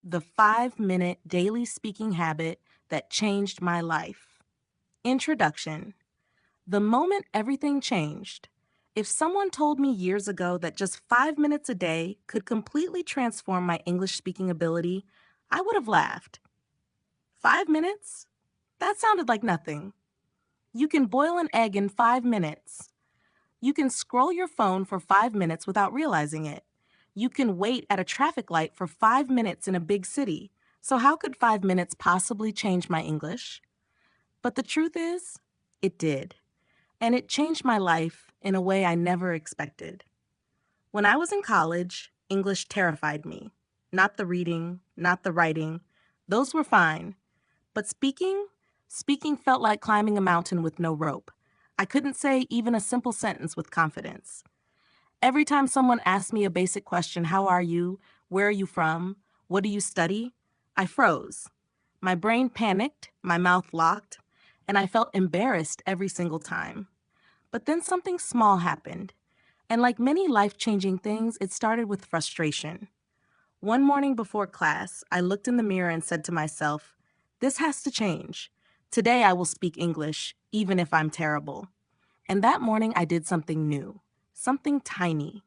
the 5-minute daily speaking habit that changed my life. Introduction. The moment everything changed. If someone told me years ago that just 5 minutes a day could completely transform my English speaking ability, I would have laughed. 5 minutes? That sounded like nothing. You can boil an egg in 5 minutes. You can scroll your phone for 5 minutes without realizing it. You can wait at a traffic light for 5 minutes in a big city. So how could 5 minutes possibly change my English? But the truth is, it did. And it changed my life in a way I never expected. When I was in college, English terrified me. Not the reading, not the writing. Those were fine. But speaking felt like climbing a mountain with no rope. I couldn't say even a simple sentence with confidence. Every time someone asked me a basic question, how are you? Where are you from? What do you study? I froze. My brain panicked, my mouth locked, and I felt embarrassed every single time. But then something small happened. And like many life-changing things, it started with frustration. One morning before class, I looked in the mirror and said to myself, this has to change. Today I will speak English, even if I'm terrible. And that morning I did something new, something tiny.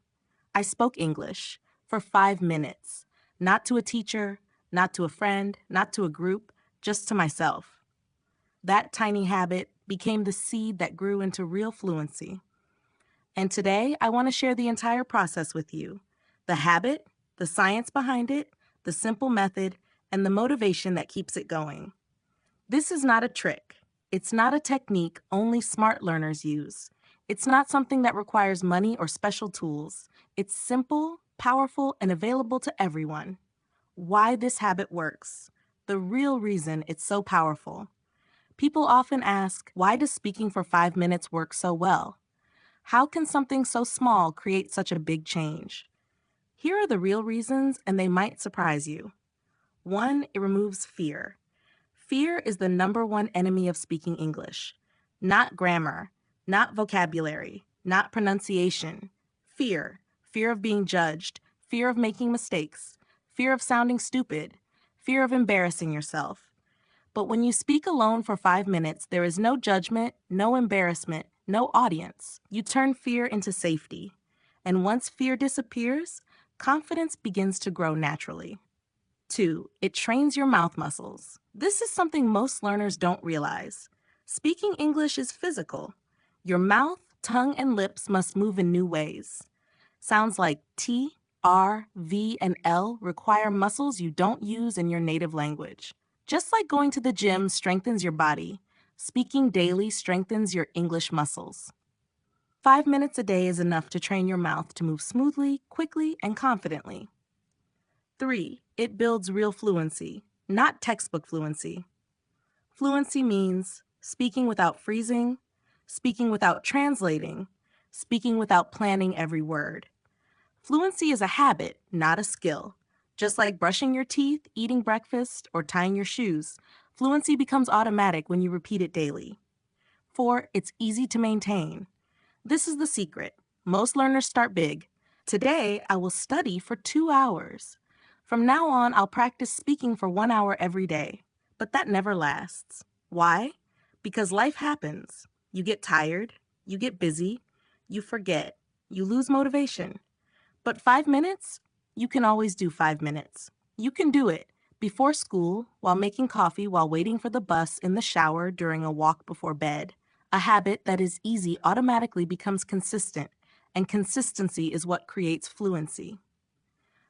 I spoke English for 5 minutes, not to a teacher, not to a friend, not to a group, just to myself. That tiny habit became the seed that grew into real fluency. And today I want to share the entire process with you. The habit, the science behind it, the simple method, and the motivation that keeps it going. This is not a trick. It's not a technique only smart learners use. It's not something that requires money or special tools. It's simple, powerful, and available to everyone. Why this habit works. The real reason it's so powerful. People often ask, why does speaking for 5 minutes work so well? How can something so small create such a big change? Here are the real reasons, and they might surprise you. 1, it removes fear. Fear is the #1 enemy of speaking English. Not grammar, not vocabulary, not pronunciation. Fear. Fear of being judged, fear of making mistakes, fear of sounding stupid, fear of embarrassing yourself. But when you speak alone for 5 minutes, there is no judgment, no embarrassment, no audience. You turn fear into safety. And once fear disappears, confidence begins to grow naturally. 2, it trains your mouth muscles. This is something most learners don't realize. Speaking English is physical. Your mouth, tongue, and lips must move in new ways. Sounds like T, R, V, and L require muscles you don't use in your native language. Just like going to the gym strengthens your body, speaking daily strengthens your English muscles. 5 minutes a day is enough to train your mouth to move smoothly, quickly, and confidently. 3, it builds real fluency, not textbook fluency. Fluency means speaking without freezing, speaking without translating, speaking without planning every word. Fluency is a habit, not a skill. Just like brushing your teeth, eating breakfast, or tying your shoes, fluency becomes automatic when you repeat it daily. 4, it's easy to maintain. This is the secret. Most learners start big. Today, I will study for 2 hours. From now on, I'll practice speaking for 1 hour every day. But that never lasts. Why? Because life happens. You get tired, you get busy, you forget, you lose motivation. But 5 minutes? You can always do 5 minutes. You can do it before school, while making coffee, while waiting for the bus, in the shower, during a walk before bed. A habit that is easy automatically becomes consistent, and consistency is what creates fluency.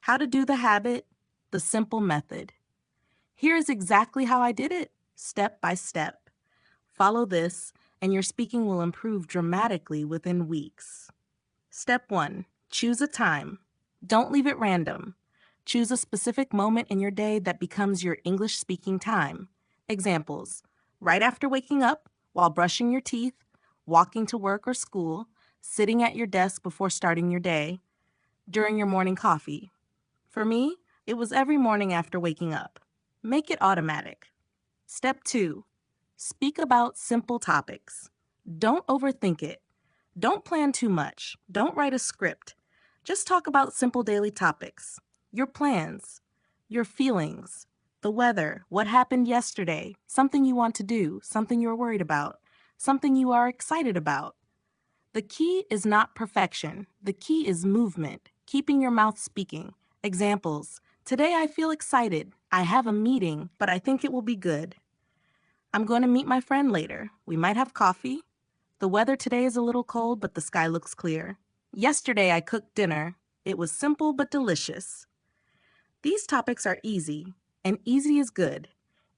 How to do the habit? The simple method. Here is exactly how I did it, step by step. Follow this, and your speaking will improve dramatically within weeks. Step 1, choose a time. Don't leave it random. Choose a specific moment in your day that becomes your English speaking time. Examples: right after waking up, while brushing your teeth, walking to work or school, sitting at your desk before starting your day, during your morning coffee. For me, it was every morning after waking up. Make it automatic. Step 2, speak about simple topics. Don't overthink it. Don't plan too much. Don't write a script. Just talk about simple daily topics. Your plans. your feelings, the weather, what happened yesterday, something you want to do, something you're worried about, something you are excited about. The key is not perfection. The key is movement, keeping your mouth speaking. Examples: today I feel excited. I have a meeting, but I think it will be good. I'm going to meet my friend later. We might have coffee. The weather today is a little cold, but the sky looks clear. Yesterday I cooked dinner. It was simple but delicious. These topics are easy, and easy is good.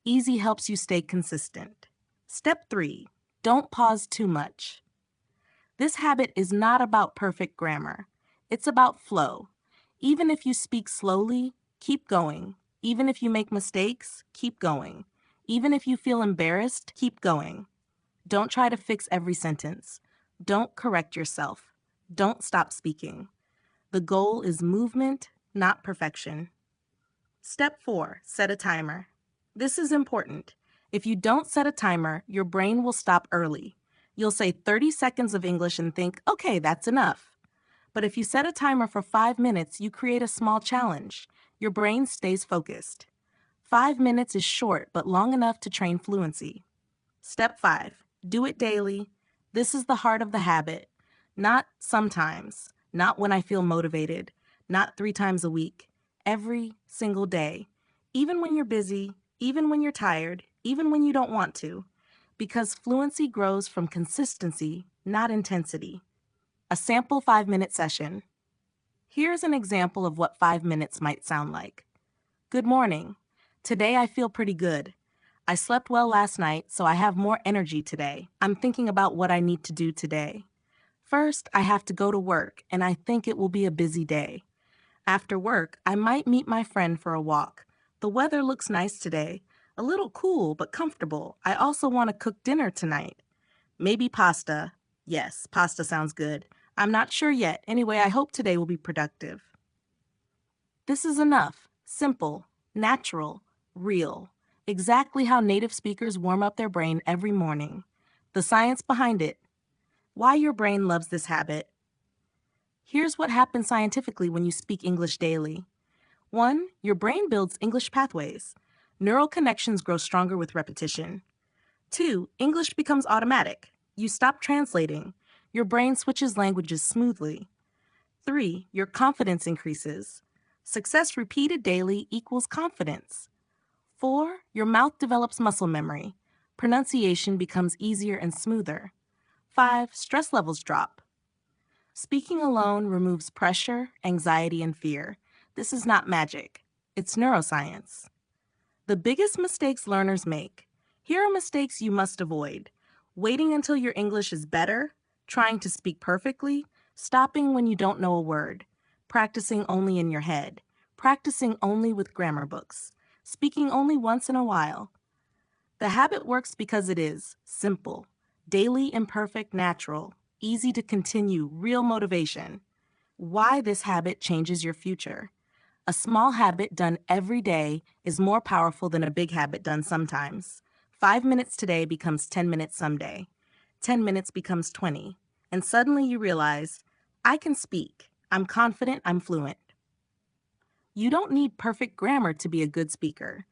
Easy helps you stay consistent. Step 3. Don't pause too much. This habit is not about perfect grammar. It's about flow. Even if you speak slowly, keep going. Even if you make mistakes, keep going. Even if you feel embarrassed, keep going. Don't try to fix every sentence. Don't correct yourself. Don't stop speaking. The goal is movement, not perfection. Step 4, set a timer. This is important. If you don't set a timer, your brain will stop early. You'll say 30 seconds of English and think, okay, that's enough. But if you set a timer for 5 minutes, you create a small challenge. Your brain stays focused. 5 minutes is short, but long enough to train fluency. Step 5, do it daily. This is the heart of the habit. Not sometimes, not when I feel motivated, not 3 times a week. Every single day. Even when you're busy, even when you're tired, even when you don't want to. Because fluency grows from consistency, not intensity. A sample 5-minute session. Here's an example of what 5 minutes might sound like. Good morning. Today I feel pretty good. I slept well last night, so I have more energy today. I'm thinking about what I need to do today. First, I have to go to work, and I think it will be a busy day. After work, I might meet my friend for a walk. The weather looks nice today. A little cool, but comfortable. I also want to cook dinner tonight. Maybe pasta. Yes, pasta sounds good. I'm not sure yet. Anyway, I hope today will be productive. This is enough. Simple, natural, real. Exactly how native speakers warm up their brain every morning. The science behind it. Why your brain loves this habit. Here's what happens scientifically when you speak English daily. 1. Your brain builds English pathways. Neural connections grow stronger with repetition. 2. English becomes automatic. You stop translating. Your brain switches languages smoothly. 3. Your confidence increases. Success repeated daily equals confidence. 4. Your mouth develops muscle memory. Pronunciation becomes easier and smoother. 5. Stress levels drop. Speaking alone removes pressure, anxiety, and fear. This is not magic. It's neuroscience. The biggest mistakes learners make. Here are mistakes you must avoid. Waiting until your English is better, trying to speak perfectly, stopping when you don't know a word, practicing only in your head, practicing only with grammar books, speaking only once in a while. The habit works because it is simple, daily, imperfect, natural, easy to continue, real motivation. Why this habit changes your future. A small habit done every day is more powerful than a big habit done sometimes. 5 minutes today becomes 10 minutes someday. 10 minutes becomes 20. And suddenly you realize, I can speak. I'm confident, I'm fluent. You don't need perfect grammar to be a good speaker.